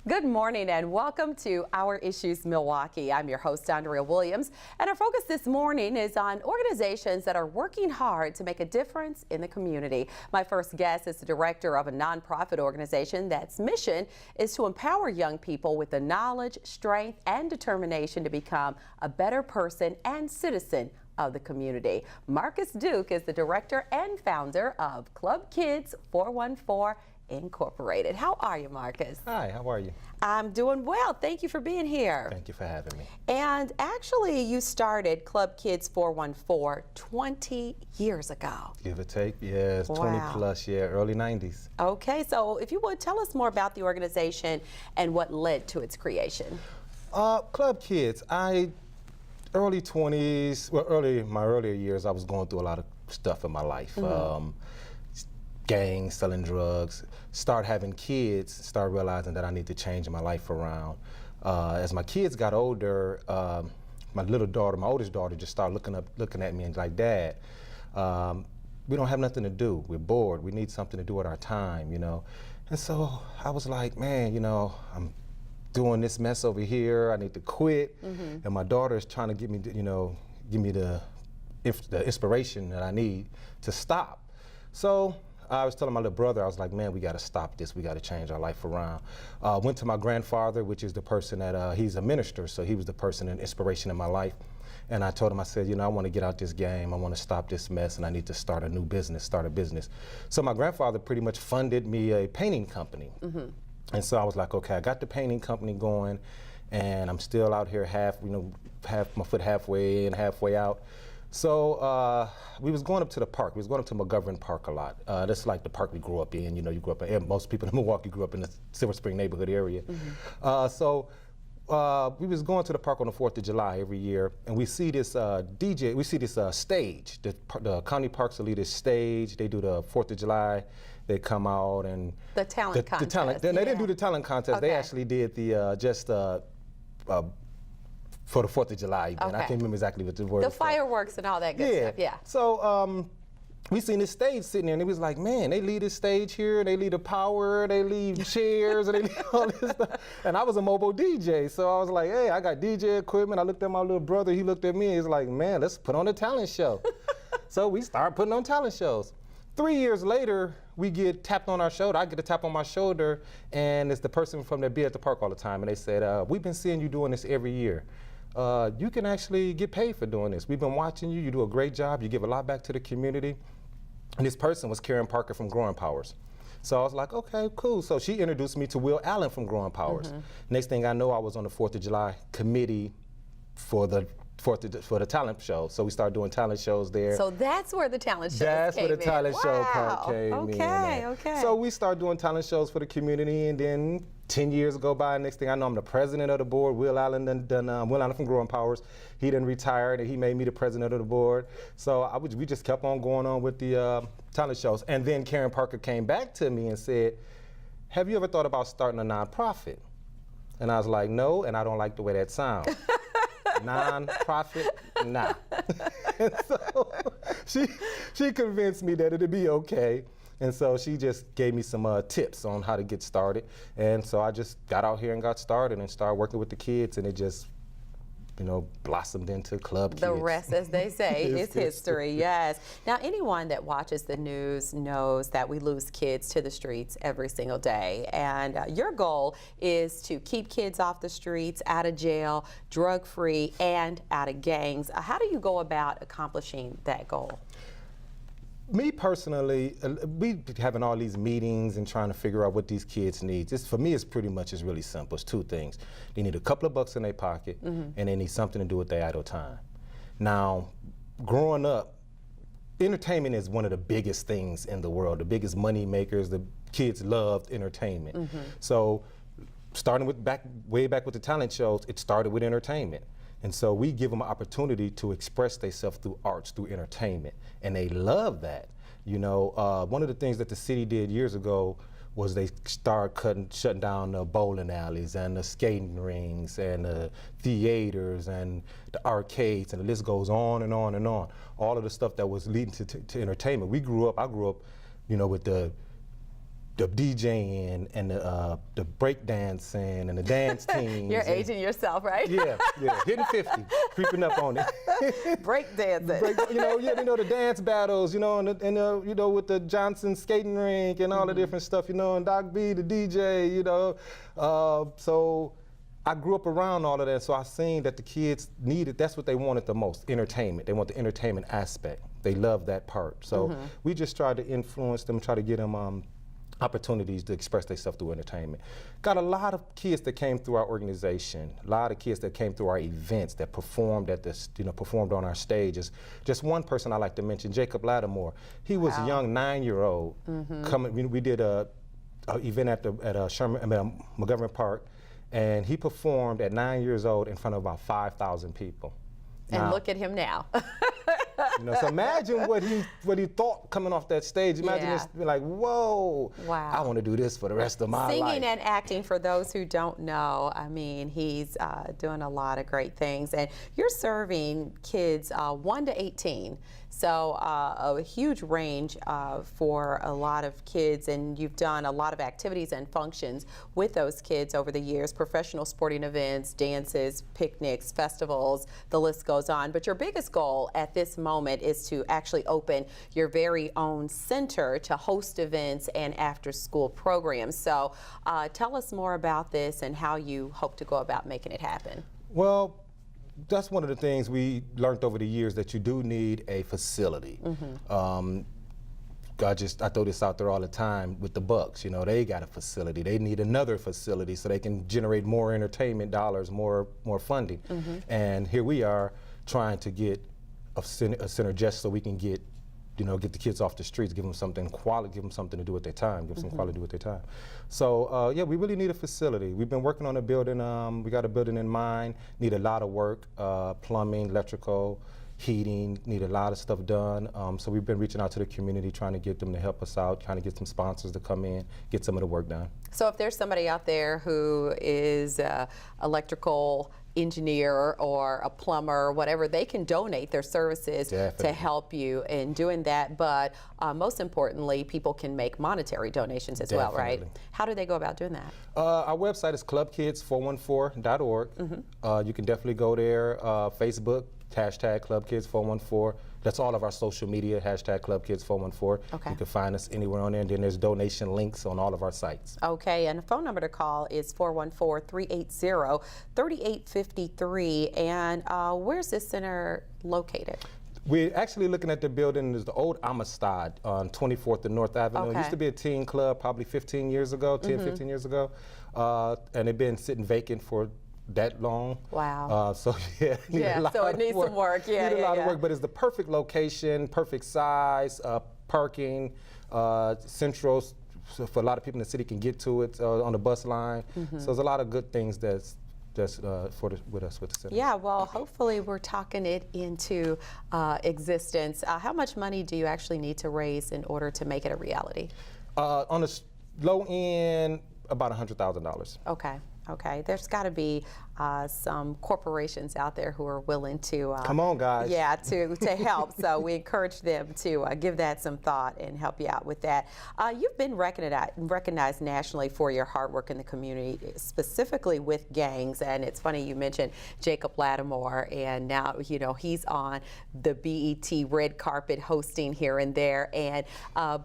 Good morning and welcome to Our Issues Milwaukee. I'm your host, Andrea Williams, and our focus this morning is on organizations that are working hard to make a difference in the community. My first guest is the director of a nonprofit organization that's mission is to empower young people with the knowledge, strength, and determination to become a better person and citizen of the community. Marcus Duke is the director and founder of Club Kids 414 Incorporated. How are you, Marcus? Hi, how are you? I'm doing well. Thank you for being here. Thank you for having me. And actually, you started Club Kids 414 20 years ago. Give or take, yes, Wow. 20 plus, yeah, early 90s. Okay, so if you would tell us more about the organization and what led to its creation. Club Kids, early 20s, my earlier years, I was going through a lot of stuff in my life. Gangs, selling drugs, start having kids, start realizing that I need to change my life around. As my kids got older, my oldest daughter just started looking at me and like, Dad, we don't have nothing to do. We're bored. We need something to do with our time, you know. And so I was like, man, you know, I'm doing this mess over here. I need to quit. And my daughter is trying to give me the inspiration that I need to stop. So I was telling my little brother, I was like, man, we got to stop this. We got to change our life around. Went to my grandfather, which is the person that, he's a minister, so he was the person and inspiration in my life. And I told him, I said, you know, I want to get out this game. I want to stop this mess, and I need to start a new business, start a business. So my grandfather pretty much funded me a painting company. And so I was like, okay, I got the painting company going, and I'm still out here half my foot halfway in, halfway out. So we was going up to the park. We was going up to McGovern Park a lot. That's like the park we grew up in. You know, you grew up in, most people in Milwaukee grew up in the Silver Spring neighborhood area. So we was going to the park on the 4th of July every year, and we see this stage, the County Parks will lead this stage. They do the 4th of July. They come out and The talent contest. They didn't do the talent contest. Okay. They actually did the for the 4th of July event. Okay. I can't remember exactly what the word The was. fireworks and all that good stuff, yeah. So we seen this stage sitting there, and it was like, man, they leave this stage here, they leave the power, they leave chairs, and they leave all this stuff. And I was a mobile DJ, so I was like, hey, I got DJ equipment. I looked at my little brother, he looked at me, he's like, man, let's put on a talent show. So we started putting on talent shows. 3 years later, we get tapped on our shoulder. I get a tap on my shoulder, and it's the person from that be at the park all the time, and they said, we've been seeing you doing this every year. You can actually get paid for doing this. We've been watching you. You do a great job. You give a lot back to the community. And this person was Karen Parker from Growing Powers. So I was like, okay, cool. So she introduced me to Will Allen from Growing Powers. Next thing I know, I was on the 4th of July committee for the talent show. So we started doing talent shows there. So that's where the talent shows That's came where the talent in. show part Wow. came in. Okay. So we started doing talent shows for the community, and then 10 years go by. Next thing I know, I'm the president of the board. Will Allen Will Allen from Growing Powers. He then retired, and he made me the president of the board. So we just kept on going on with the talent shows. And then Karen Parker came back to me and said, have you ever thought about starting a nonprofit? And I was like, no, and I don't like the way that sounds. Non-profit, nah. And so she convinced me that it'd be okay. And so she just gave me some tips on how to get started. And so I just got out here and got started and started working with the kids, and it just, you know, blossomed into Club Kids. The rest, as they say, is history, yes. Now, anyone that watches the news knows that we lose kids to the streets every single day. And your goal is to keep kids off the streets, out of jail, drug-free, and out of gangs. How do you go about accomplishing that goal? Me personally, we having all these meetings and trying to figure out what these kids need. For me, it's pretty much really simple. It's two things. They need a couple of bucks in their pocket, and they need something to do with their idle time. Now, growing up, entertainment is one of the biggest things in the world, the biggest money makers. The kids loved entertainment. So starting with way back with the talent shows, it started with entertainment. And so we give them an opportunity to express themselves through arts, through entertainment, and they love that. You know, one of the things that the city did years ago was they started shutting down the bowling alleys and the skating rings and the theaters and the arcades, and the list goes on and on and on. All of the stuff that was leading to entertainment. I grew up, you know, with the the DJing and the break dancing and the dance teams. You're aging yourself, right? Yeah, hitting 50, creeping up on it. Break dancing. The dance battles, and with the Johnson skating rink and all the different stuff, and Doc B, the DJ, so I grew up around all of that, so I seen that the kids needed, that's what they wanted the most, entertainment. They want the entertainment aspect. They love that part. So we just tried to influence them, try to get them opportunities to express themselves through entertainment. Got a lot of kids that came through our organization, a lot of kids that came through our events, that performed at this, performed on our stages. Just one person I like to mention, Jacob Lattimore. He was a young 9-year-old coming. We did a event at Montgomery Park, and he performed at 9 years old in front of about 5,000 people. And look at him now. So imagine what he thought coming off that stage. Imagine this, like, whoa, wow. I want to do this for the rest of my life. Singing and acting, for those who don't know, I mean, he's doing a lot of great things. And you're serving kids 1 to 18. So a huge range for a lot of kids, and you've done a lot of activities and functions with those kids over the years, professional sporting events, dances, picnics, festivals, the list goes on. But your biggest goal at this moment is to actually open your very own center to host events and after-school programs. So tell us more about this and how you hope to go about making it happen. Well, that's one of the things we learned over the years, that you do need a facility. I throw this out there all the time with the Bucks. They got a facility. They need another facility so they can generate more entertainment dollars, more funding. And here we are trying to get a center just so we can get the kids off the streets, give them something quality, give them something to do with their time, give them some quality to do with their time. So yeah, we really need a facility. We've been working on a building. We got a building in mind. Need a lot of work, plumbing, electrical, heating. Need a lot of stuff done. So we've been reaching out to the community, trying to get them to help us out, trying to get some sponsors to come in, get some of the work done. So if there's somebody out there who is electrical engineer or a plumber, whatever, they can donate their services to help you in doing that. But most importantly, people can make monetary donations as well, right? How do they go about doing that? Our website is clubkids414.org. You can definitely go there. Facebook, hashtag clubkids414. That's all of our social media, hashtag clubkids414. You can find us anywhere on there, and then there's donation links on all of our sites. Okay, and the phone number to call is 414-380-3853. And where's this center located? We're actually looking at the building. Is the old Amistad on 24th and North Avenue. It used to be a teen club probably 15 years ago, 15 years ago. And it's been sitting vacant for that long. Wow. So so it needs some work. Need a lot of work, but it's the perfect location, perfect size, parking, central, so for a lot of people in the city can get to it on the bus line. So there's a lot of good things with us with the center. Yeah, well, hopefully we're talking it into existence. How much money do you actually need to raise in order to make it a reality? On the low end, about $100,000. Okay, there's got to be some corporations out there who are willing to come on, guys. Yeah, to help. So we encourage them to give that some thought and help you out with that. You've been recognized nationally for your hard work in the community, specifically with gangs. And it's funny you mentioned Jacob Lattimore, and now he's on the BET red carpet hosting here and there. And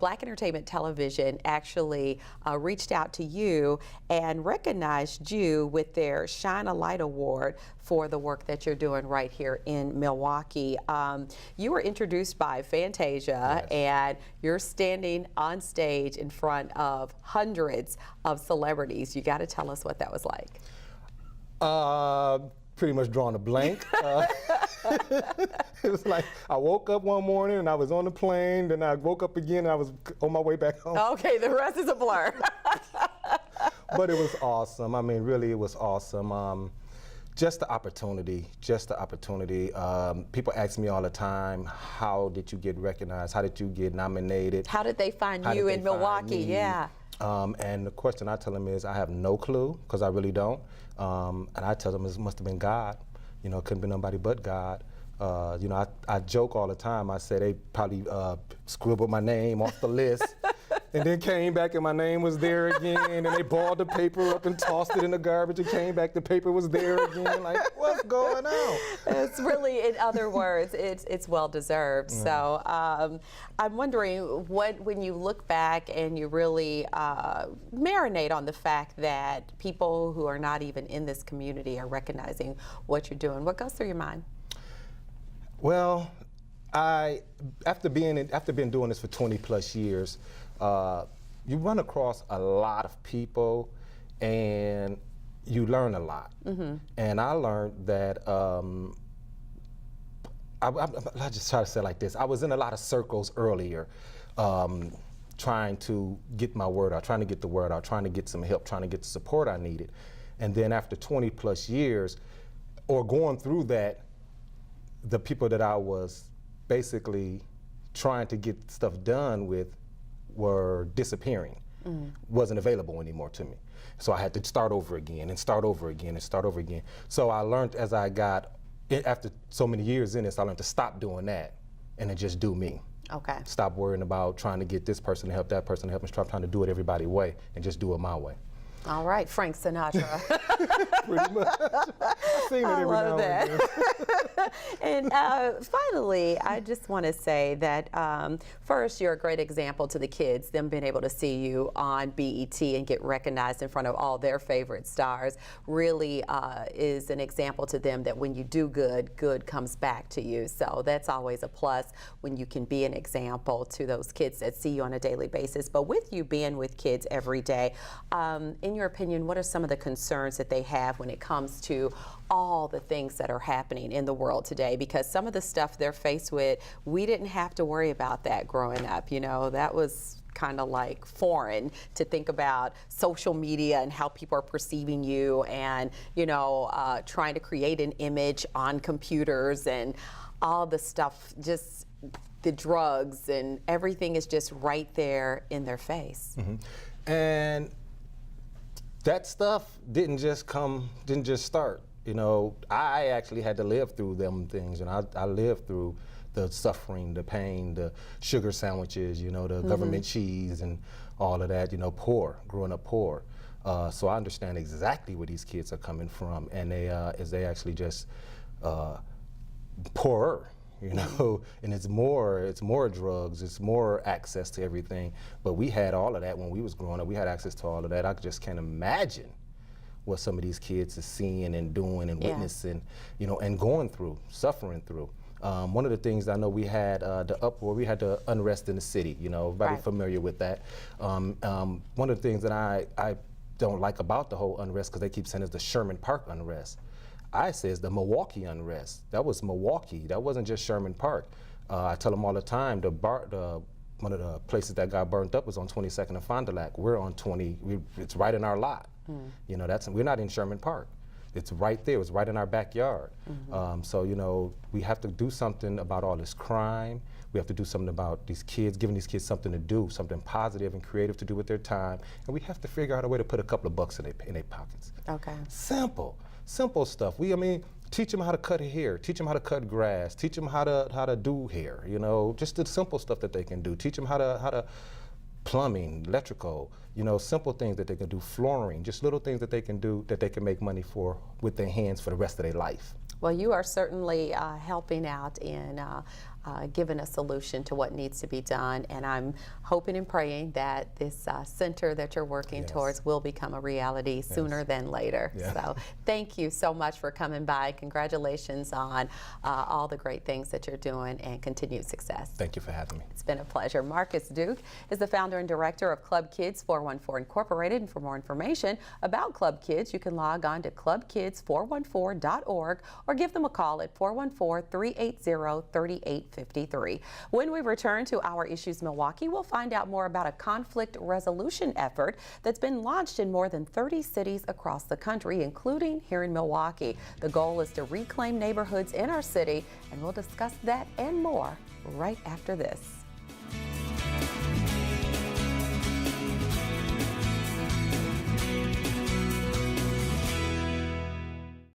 Black Entertainment Television actually reached out to you and recognized you with their Shine a Light Award for the work that you're doing right here in Milwaukee. You were introduced by Fantasia, and you're standing on stage in front of hundreds of celebrities. You got to tell us what that was like. Pretty much drawing a blank. It was like I woke up one morning and I was on the plane, then I woke up again and I was on my way back home. Okay, the rest is a blur. But it was awesome. I mean, really, it was awesome. Just the opportunity, People ask me all the time, how did you get recognized? How did you get nominated? How did they find you in Milwaukee? Yeah. And the question I tell them is, I have no clue, because I really don't. And I tell them it must have been God. It couldn't be nobody but God. I joke all the time. I say they probably scribbled my name off the list and then came back and my name was there again, and they balled the paper up and tossed it in the garbage and came back, the paper was there again. Like, what's going on? It's really, in other words, it's well deserved. So I'm wondering, when you look back and you really marinate on the fact that people who are not even in this community are recognizing what you're doing, what goes through your mind? Well, after being doing this for 20 plus years, you run across a lot of people and you learn a lot. And I learned that, I just try to say it like this, I was in a lot of circles earlier, trying to get my word out, trying to get the word out, trying to get some help, trying to get the support I needed. And then after 20 plus years, or going through that, the people that I was basically trying to get stuff done with were disappearing, wasn't available anymore to me. So I had to start over again and start over again and start over again. So I learned as I got, after so many years in this, I learned to stop doing that and to just do me. Okay. Stop worrying about trying to get this person to help, that person to help, and stop trying to do it everybody's way and just do it my way. All right, Frank Sinatra. Pretty much. I sing it every now and then. And finally, I just want to say that first, you're a great example to the kids, them being able to see you on BET and get recognized in front of all their favorite stars really is an example to them that when you do good, good comes back to you. So that's always a plus when you can be an example to those kids that see you on a daily basis. But with you being with kids every day, in your opinion, what are some of the concerns that they have when it comes to all the things that are happening in the world today? Because some of the stuff they're faced with, we didn't have to worry about that growing up. You know, that was kind of like foreign to think about social media and how people are perceiving you and, you know, trying to create an image on computers and all the stuff, just the drugs and everything is just right there in their face. And that stuff didn't just start. You know, I actually had to live through them things, and I lived through the suffering, the pain, the sugar sandwiches, you know, the government cheese and all of that, you know, growing up poor. So I understand exactly where these kids are coming from, and they actually just poorer. You know, and it's more drugs, it's more access to everything. But we had all of that when we was growing up. We had access to all of that. I just can't imagine what some of these kids are seeing and doing and witnessing, you know, and going through, suffering through. One of the things I know, we had the uproar, we had the unrest in the city. You know, everybody familiar with that. One of the things that I don't like about the whole unrest, because they keep saying it's the Sherman Park unrest. I say it's the Milwaukee unrest. That was Milwaukee. That wasn't just Sherman Park. I tell them all the time, one of the places that got burnt up was on 22nd and Fond du Lac. We're on 20, it's right in our lot. You know, we're not in Sherman Park. It's right there, it's right in our backyard. So, you know, we have to do something about all this crime. We have to do something about these kids, giving these kids something to do, something positive and creative to do with their time. And we have to figure out a way to put a couple of bucks in their pockets. Okay. Simple stuff. I mean, teach them how to cut hair, teach them how to cut grass, teach them how to do hair, you know, just the simple stuff that they can do. Teach them how to plumbing, electrical, you know, simple things that they can do, flooring, just little things that they can do that they can make money for with their hands for the rest of their life. Well, you are certainly helping out in giving a solution to what needs to be done, and I'm hoping and praying that this center that you're working towards will become a reality sooner than later. So thank you so much for coming by. Congratulations on all the great things that you're doing and continued success. Thank you for having me. It's been a pleasure. Marcus Duke is the founder and director of Club Kids 414 Incorporated, and for more information about Club Kids, you can log on to clubkids414.org or give them a call at 414-380-3853. When we return to Our Issues Milwaukee, we'll find out more about a conflict resolution effort that's been launched in more than 30 cities across the country, including here in Milwaukee. The goal is to reclaim neighborhoods in our city, and we'll discuss that and more right after this.